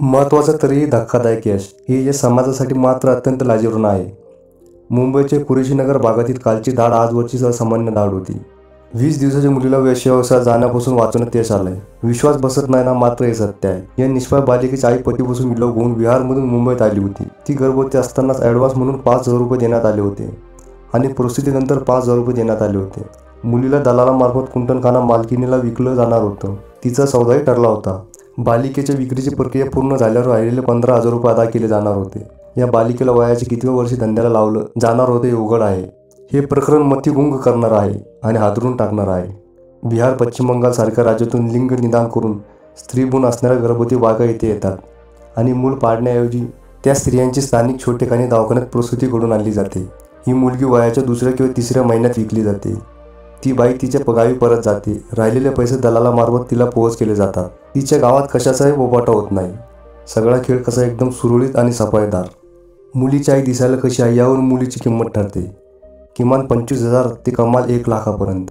महत्त्वाचं तरीही धक्कादायक यश हे यश समाजासाठी मात्र अत्यंत लाजिरवाणं आहे. मुंबईचे कुरेशीनगर भागातील कालची धाड आजवरची असामान्य धाड होती. 20 दिवसाच्या मुलीला वेश्याव्यवसायात जाण्यापासून वाचवण्यात यश आलंय. विश्वास बसत नाही ना, मात्र हे सत्य आहे. या निष्पाप बालिकेची आई पतीपासून विलग होऊन बिहारमधून मुंबईत आली होती. ती गर्भवती असतानाच ॲडव्हान्स म्हणून 5,000 रुपये देण्यात आले होते आणि परिस्थितीनंतर 5,000 रुपये देण्यात आले होते. मुलीला दलालामार्फत कुंटणखाना मालकिणीला विकलं जाणार होतं. तिचा सौदाही ठरला होता. बालिकेच्या विक्रीची प्रक्रिया पूर्ण झाल्यावर राहिलेले 15,000 रुपये अदा केले जाणार होते. या बालिकेला वयाच्या कितव्या वर्षी धंद्याला लावलं जाणार होते हे उघड आहे. हे प्रकरण मतिगुंग करणार आहे आणि हादरून टाकणार आहे. बिहार, पश्चिम बंगाल सारख्या राज्यातून लिंग निदान करून स्त्रीभ्रूण असणाऱ्या गर्भवती बायका येथे येतात आणि मूल पाडण्याऐवजी त्या स्त्रियांची स्थानिक छोटेखानी दवाखान्यात प्रसूती घडून आणली जाते. ही मुलगी वयाच्या 2ऱ्या किंवा 3ऱ्या महिन्यात विकली जाते. ती बाई तिच्या गावी परत जाते. राहिलेले पैसे दलालामार्फत तिला पोहोच केले जातात. तिच्या गावात कशाचाही बोबाटा होत नाही. सगळा खेळ कसा एकदम सुरळीत आणि सफाईदार. मुलीची आई दिसायला कशी आहे यावर मुलीची किंमत ठरते. किमान 25,000 ते कमाल 1,00,000पर्यंत.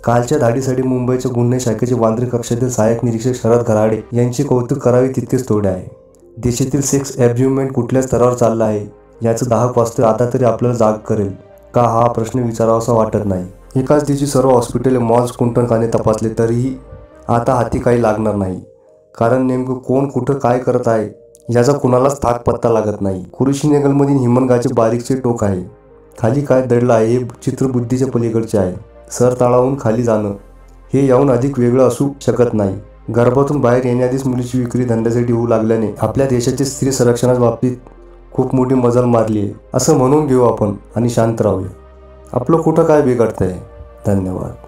कालच्या धाडीसाठी मुंबईच्या गुन्हे शाखेचे वांद्रे कक्षातील सहाय्यक निरीक्षक शरद घराडे यांचे कौतुक करावे तितकेच थोडे आहे. देशातील सेक्स ॲब्युजमेंट कुठल्या स्तरावर चालला आहे याचं दाहक वास्तव आता तरी आपल्याला जाग करेल का हा प्रश्न विचारावासा वाटत नाही. एकाच दिवशी सर्व हॉस्पिटल, मॉल्स, कुंटणखाने तपासले तरीही आता हाती काही लागणार नाही. कारण नेमकं कोण कुठं काय करत आहे याचा कुणालाच थाक पत्ता लागत नाही. कुरेशीनगरमधील हिमनगाचे बारीकचे टोक आहे. खाली काय दडलं आहे हे चित्र बुद्धीच्या पलीकडचे आहे. सरताळावून खाली जाणं हे याहून अधिक वेगळं असू शकत नाही. गर्भातून बाहेर येण्याआधीच मुलीची विक्री धंद्यासाठी होऊ लागल्याने आपल्या देशाच्या स्त्री संरक्षणाच्या बाबतीत खूप मोठी मजल मारली आहे असं म्हणून घेऊ आपण आणि शांत राहूया. आपलं कुठं काय बिघडतंय. धन्यवाद.